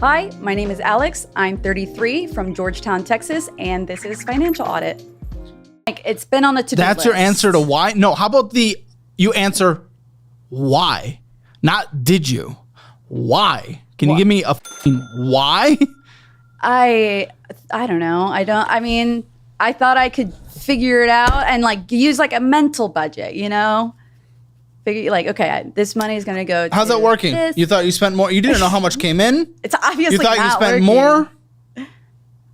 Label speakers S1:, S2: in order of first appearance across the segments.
S1: Hi, my name is Alex. I'm 33 from Georgetown, Texas, and this is Financial Audit. Like, it's been on the to-do
S2: That's
S1: list.
S2: your answer to why? No, how about you answer why? Not did you. Why? Can you give me a why?
S1: I don't know. I thought I could figure it out and like use like a mental budget, you know? Figure like, okay, this money is going to go to
S2: How's that working?
S1: this.
S2: You thought you spent more? You didn't know how much came in?
S1: It's obviously
S2: You thought
S1: not
S2: you spent
S1: working.
S2: more?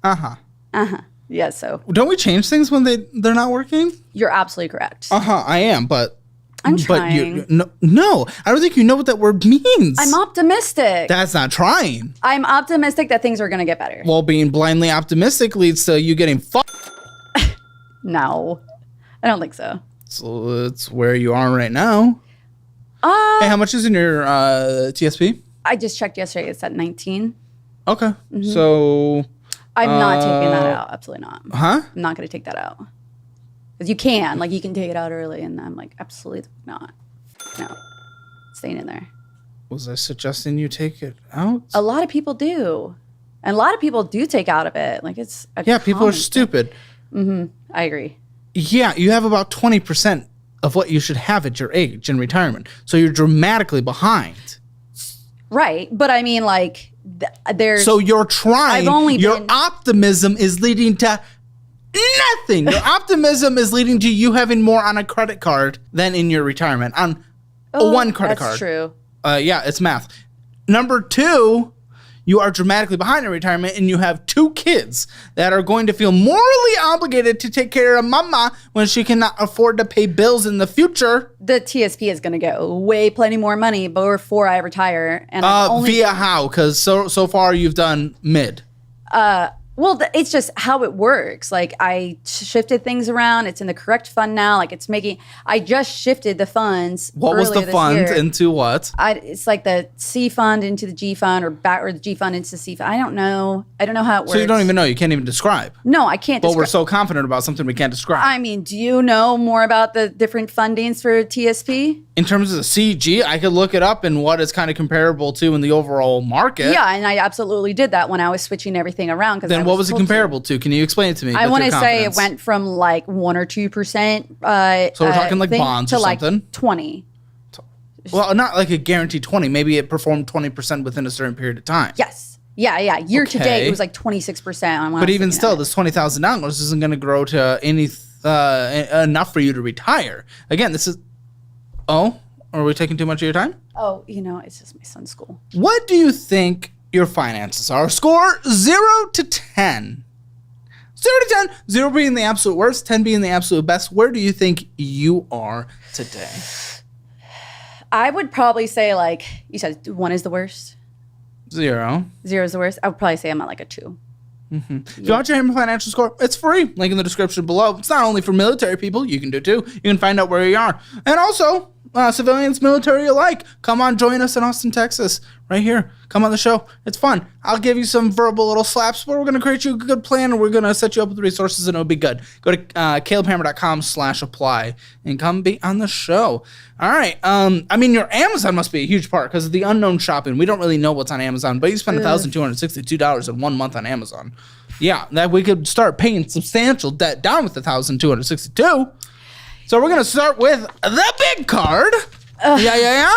S2: Uh-huh.
S1: Yeah, so
S2: Don't we change things when they're not working?
S1: you're absolutely correct.
S2: I am, but
S1: I'm
S2: but
S1: trying.
S2: no, I don't think you know what that word means.
S1: I'm optimistic.
S2: That's not trying.
S1: I'm optimistic that things are going to get better.
S2: Well, being blindly optimistic leads to you getting fucked.
S1: No, I don't think so.
S2: So it's where you are right now. Hey, how much is in your TSP?
S1: I just checked yesterday. It's at 19.
S2: Okay,
S1: Mm-hmm.
S2: So
S1: I'm not taking that out. Absolutely not.
S2: huh?
S1: I'm not going to take that out. Because you can. Like, you can take it out early. And I'm like, absolutely not. No. It's staying in there.
S2: Was I suggesting you take it out?
S1: A lot of people do. And a lot of people do take out of it. Like, it's a
S2: Yeah, people are
S1: common
S2: stupid.
S1: thing. I agree.
S2: Yeah, you have about 20% of what you should have at your age in retirement. So you're dramatically behind.
S1: Right. But I mean, like, there's...
S2: So you're trying.
S1: I've only
S2: your
S1: been-
S2: optimism is leading to nothing. Your optimism is leading to you having more on a credit card than in your retirement. On one credit card.
S1: That's true.
S2: Yeah, it's math. Number two, you are dramatically behind in retirement and you have two kids that are going to feel morally obligated to take care of mama when she cannot afford to pay bills in the future.
S1: The TSP is going to get way plenty more money before I retire. And I've only...
S2: Via how? Because so far you've done mid.
S1: Well, it's just how it works. Like, I shifted things around. It's in the correct fund now. Like, it's making... I just shifted the funds.
S2: What was the
S1: earlier this
S2: fund
S1: year.
S2: into what?
S1: It's like the C fund into the G fund, or the G fund into the C fund. I don't know. I don't know how it works.
S2: So you don't even know. You can't even describe.
S1: No, I can't.
S2: But we're so confident about something we can't describe.
S1: I mean, do you know more about the different fundings for TSP?
S2: In terms of the CG, I could look it up and what it's kind of comparable to in the overall market.
S1: Yeah, and I absolutely did that when I was switching everything around.
S2: Then what was it comparable to? Can you explain it to me?
S1: I
S2: want to
S1: say it went from like 1 or 2%.
S2: So we're talking like bonds
S1: to
S2: or something?
S1: like 20.
S2: Well, not like a guaranteed 20. Maybe it performed 20% within a certain period of time.
S1: Yes. Yeah. Year to date,
S2: Okay.
S1: it was like 26%.
S2: But even still, this $20,000 isn't going to grow to any enough for you to retire. Again, this is... Oh? Are we taking too much of your time?
S1: Oh, it's just my son's school.
S2: What do you think your finances are? Score 0 to 10. 0 to 10. 0 being the absolute worst, 10 being the absolute best. Where do you think you are today?
S1: I would probably say, like, you said 1 is the worst.
S2: 0.
S1: 0 is the worst. I would probably say I'm at like a 2.
S2: If you want your Hammer financial score, it's free. Link in the description below. It's not only for military people. You can do it too. You can find out where you are. And also, civilians, military alike, come on, join us in Austin, Texas. Right here. Come on the show. It's fun. I'll give you some verbal little slaps, but we're going to create you a good plan, and we're going to set you up with resources, and it'll be good. Go to calebhammer.com/apply and come be on the show. All right. I mean, your Amazon must be a huge part because of the unknown shopping. We don't really know what's on Amazon, but you spend $1,262 in 1 month on Amazon. Yeah, that we could start paying substantial debt down with the $1,262. So we're going to start with the big card. Yeah.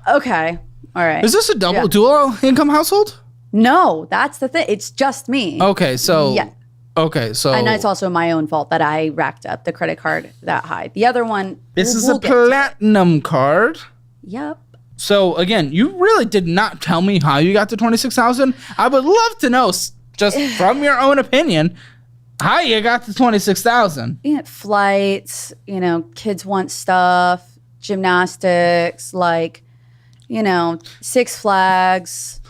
S1: Okay. All right.
S2: Is this a dual income household?
S1: No, that's the thing. It's just me.
S2: Okay, so...
S1: Yeah.
S2: Okay, so...
S1: And it's also my own fault that I racked up the credit card that high. The other one...
S2: This is
S1: we'll
S2: a
S1: get to it.
S2: platinum card.
S1: Yep.
S2: So, again, you really did not tell me how you got to $26,000. I would love to know, just from your own opinion, how you got to $26,000.
S1: Yeah, flights, kids want stuff, gymnastics, like, Six Flags.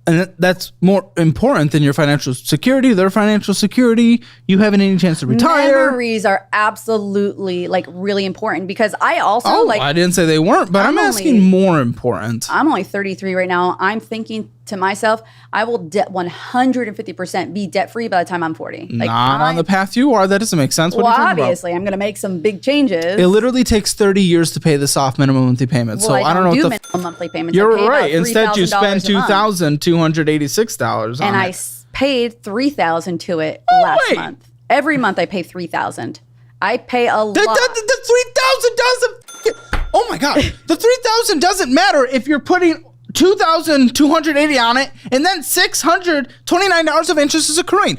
S2: And that's more important than your financial security. Their financial security, you haven't any chance to retire.
S1: Memories are absolutely like really important because I also
S2: I didn't say they weren't, but I'm asking more important.
S1: I'm only 33 right now. I'm thinking to myself, I will 150% be debt free by the time I'm 40. Like,
S2: Not on the path you are. That doesn't make sense.
S1: Well, obviously, I'm going to make some big changes.
S2: It literally takes 30 years to pay this off minimum monthly payment.
S1: Well,
S2: so I don't know what
S1: minimum monthly payments.
S2: You're right. Instead, you spend $2,286 on
S1: and I paid $3,000 to it last month. Every month I pay $3,000. I pay a lot.
S2: The $3,000 doesn't. Oh my God! The $3,000 doesn't matter if you're putting $2,280 on it, and then $629 of interest is accruing.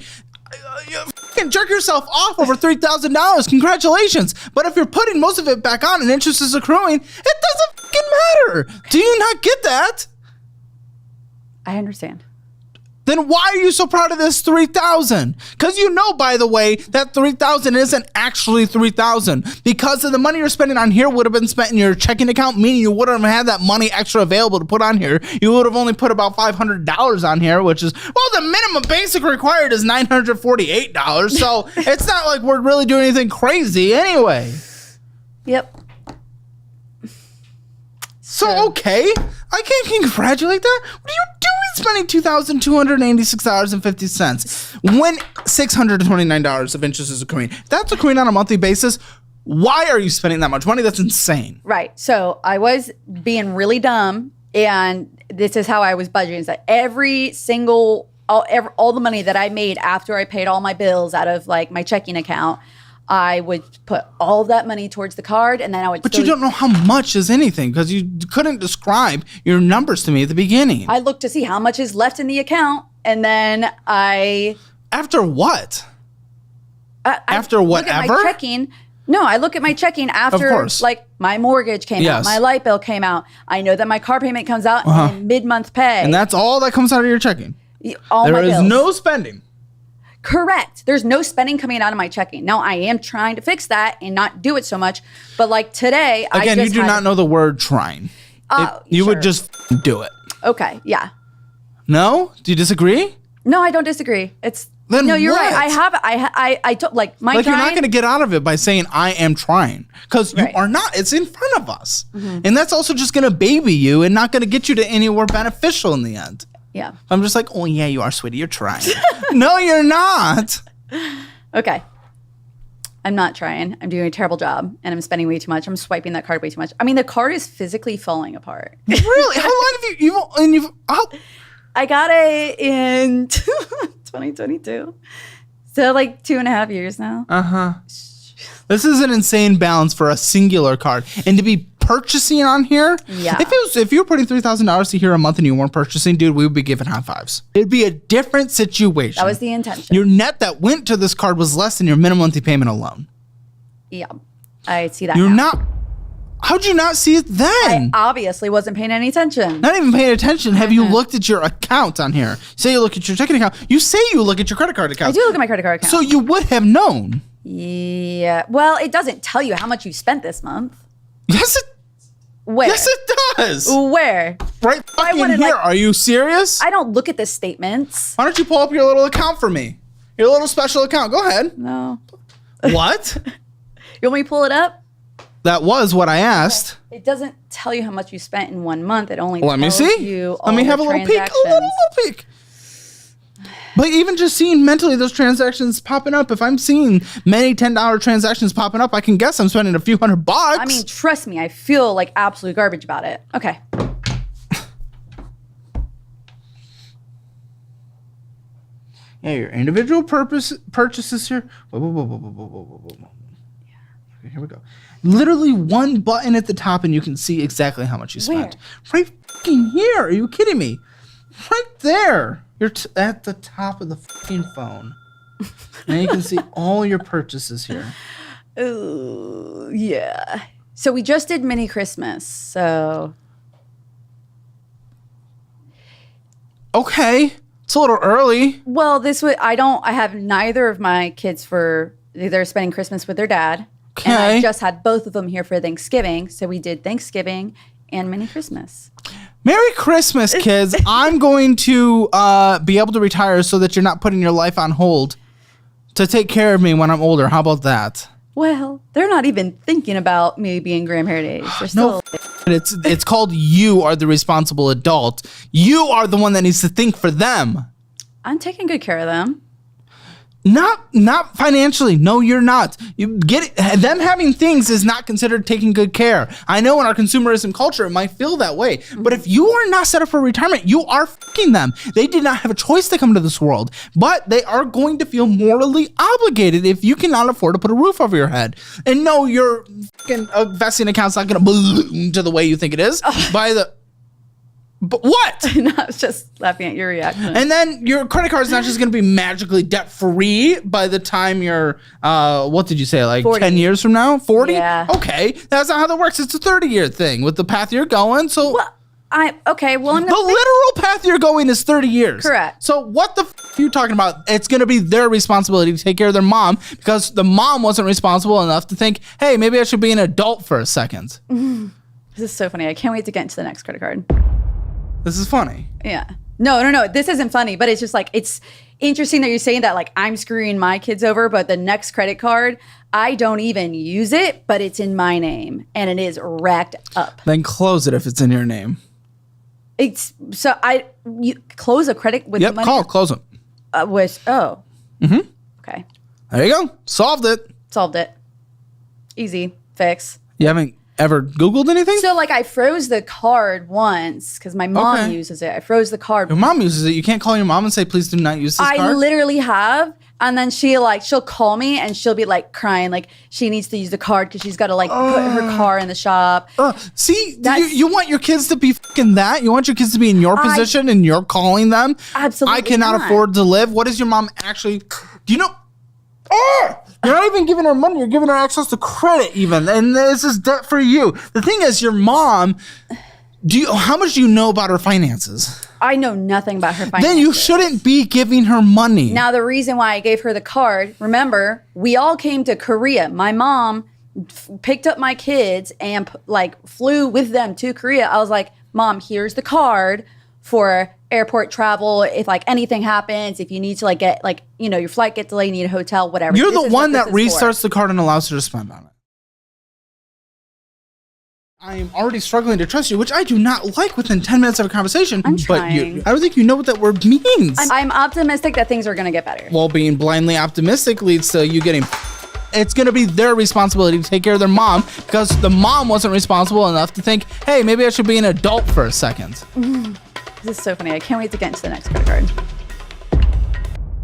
S2: You fucking jerk yourself off over $3,000. Congratulations. But if you're putting most of it back on and interest is accruing, it doesn't fucking matter. Do you not get that?
S1: I understand.
S2: Then why are you so proud of this $3,000? Because you know, by the way, that $3,000 isn't actually $3,000 because of the money you're spending on here would have been spent in your checking account, meaning you wouldn't have had that money extra available to put on here. You would have only put about $500 on here, which is, well, the minimum basic required is $948. So it's not like we're really doing anything crazy anyway.
S1: Yep.
S2: So, okay, I can't congratulate that. What are you doing spending $2,286.50 when $629 of interest is accruing? If that's accruing on a monthly basis, why are you spending that much money? That's insane.
S1: Right. So I was being really dumb, and this is how I was budgeting. Is that all the money that I made after I paid all my bills out of like my checking account, I would put all of that money towards the card, and then I would.
S2: But you don't know how much is anything because you couldn't describe your numbers to me at the beginning.
S1: I looked to see how much is left in the account, and then I.
S2: After what? After
S1: look at
S2: whatever?
S1: my checking. No, I look at my checking after, like, my mortgage came out, my light bill came out. I know that my car payment comes out in mid-month pay,
S2: and that's all that comes out of your checking. There is no spending.
S1: Correct. There's no spending coming out of my checking. Now, I am trying to fix that and not do it so much. But like today,
S2: Again, you do not know the word trying. You would just do it.
S1: Okay. Yeah.
S2: No? Do you disagree?
S1: No, I don't disagree.
S2: Then
S1: no, you're
S2: what?
S1: right. I took like my
S2: Like
S1: trying,
S2: you're not going to get out of it by saying I am trying because you are not. It's in front of us. And that's also just going to baby you and not going to get you to anywhere beneficial in the end.
S1: Yeah.
S2: I'm just like, oh, yeah, you are, sweetie. You're trying. No, you're not.
S1: Okay. I'm not trying. I'm doing a terrible job, and I'm spending way too much. I'm swiping that card way too much. I mean, the card is physically falling apart.
S2: Really? How long have you
S1: I got it in 2022. So like 2.5 years now.
S2: Uh-huh. This is an insane balance for a singular card. And to be purchasing on here, if you were putting $3,000 to here a month and you weren't purchasing, dude, we would be giving high fives. It'd be a different situation.
S1: That was the intention.
S2: Your net that went to this card was less than your minimum monthly payment alone.
S1: Yeah, I see that.
S2: How'd you not see it then?
S1: I obviously wasn't paying any attention.
S2: Not even paying attention. Have you looked at your account on here? Say you look at your checking account. You say you look at your credit card account.
S1: I do look at my credit card account.
S2: So you would have known.
S1: Yeah. Well, it doesn't tell you how much you spent this month.
S2: Yes,
S1: Where?
S2: Yes, it does.
S1: Where?
S2: Right fucking here. Are you serious?
S1: I don't look at the statements.
S2: Why don't you pull up your little account for me? Your little special account. Go ahead.
S1: No.
S2: What?
S1: You want me to pull it up?
S2: That was what I asked.
S1: It doesn't tell you how much you spent in 1 month. It only
S2: Let me
S1: tells
S2: see.
S1: you all
S2: Let me have
S1: the
S2: a little peek. A little peek. But even just seeing mentally those transactions popping up, if I'm seeing many $10 transactions popping up, I can guess I'm spending a few $100.
S1: I mean, trust me, I feel like absolute garbage about it. Okay.
S2: Yeah, your individual purchases here. Whoa. Okay, here we go. Literally one button at the top and you can see exactly how much you spent.
S1: Where?
S2: Right fucking here. Are you kidding me? Right there. You're at the top of the fucking phone. And you can see all your purchases here.
S1: Ooh, yeah. So we just did mini Christmas, so.
S2: Okay. It's a little early.
S1: Well, I have neither of my kids they're spending Christmas with their dad.
S2: Okay.
S1: And I just had both of them here for Thanksgiving. So we did Thanksgiving and mini Christmas.
S2: Merry Christmas, kids. I'm going to be able to retire so that you're not putting your life on hold to take care of me when I'm older. How about that?
S1: Well, they're not even thinking about me being grandparent age. They're still.
S2: It's called you are the responsible adult. You are the one that needs to think for them.
S1: I'm taking good care of them.
S2: Not financially. No, you're not. You get it. Them having things is not considered taking good care. I know in our consumerism culture, it might feel that way. But if you are not set up for retirement, you are fucking them. They did not have a choice to come to this world, but they are going to feel morally obligated if you cannot afford to put a roof over your head. And no, your fucking vesting account's not going to balloon to the way you think it is by the... But what?
S1: No, I was just laughing at your reaction.
S2: And then your credit card is not just going to be magically debt free by the time you're, what did you say, like
S1: 40.
S2: 10 years from now? 40?
S1: Yeah.
S2: Okay. That's not how that works. It's a 30-year thing with the path you're going. So
S1: Well, I'm
S2: the literal path you're going is 30 years.
S1: Correct.
S2: So what the f are you talking about? It's going to be their responsibility to take care of their mom because the mom wasn't responsible enough to think, hey, maybe I should be an adult for a second.
S1: This is so funny. I can't wait to get into the next credit card.
S2: This is funny.
S1: Yeah. No. This isn't funny, but it's just like, it's interesting that you're saying that, like, I'm screwing my kids over, but the next credit card, I don't even use it, but it's in my name and it is racked up.
S2: Then close it if it's in your name.
S1: It's so you close a credit with money.
S2: Close it.
S1: Okay.
S2: There you go. Solved it.
S1: Solved it. Easy fix.
S2: You haven't ever Googled anything?
S1: So, like, I froze the card once because my mom
S2: Okay.
S1: uses it. I froze the card.
S2: Your mom uses it. You can't call your mom and say, please do not use this
S1: I
S2: card?
S1: literally have. And then she'll call me and she'll be like crying, like she needs to use the card because she's got to like put her car in the shop.
S2: See,
S1: That's-
S2: you want your kids to be fucking that? You want your kids to be in your position and you're calling them?
S1: Absolutely
S2: I cannot
S1: not.
S2: afford to live. What is your mom actually... Do you know... You're not even giving her money. You're giving her access to credit even. And this is debt for you. The thing is, your mom... How much do you know about her finances?
S1: I know nothing about her finances.
S2: Then you shouldn't be giving her money.
S1: Now, the reason why I gave her the card, remember, we all came to Korea. My mom picked up my kids and flew with them to Korea. I was like, Mom, here's the card for airport travel. If like anything happens, if you need to like get like, you know, your flight gets delayed, you need a hotel, whatever.
S2: You're
S1: This
S2: the
S1: is
S2: one
S1: what
S2: that
S1: this is for.
S2: restarts the card and allows her to spend on it. I am already struggling to trust you, which I do not like within 10 minutes of a conversation.
S1: I'm
S2: But
S1: trying.
S2: I don't think you know what that word means.
S1: I'm optimistic that things are going to get better.
S2: Well, being blindly optimistic leads to you getting... It's going to be their responsibility to take care of their mom because the mom wasn't responsible enough to think, hey, maybe I should be an adult for a second.
S1: This is so funny. I can't wait to get into the next credit card.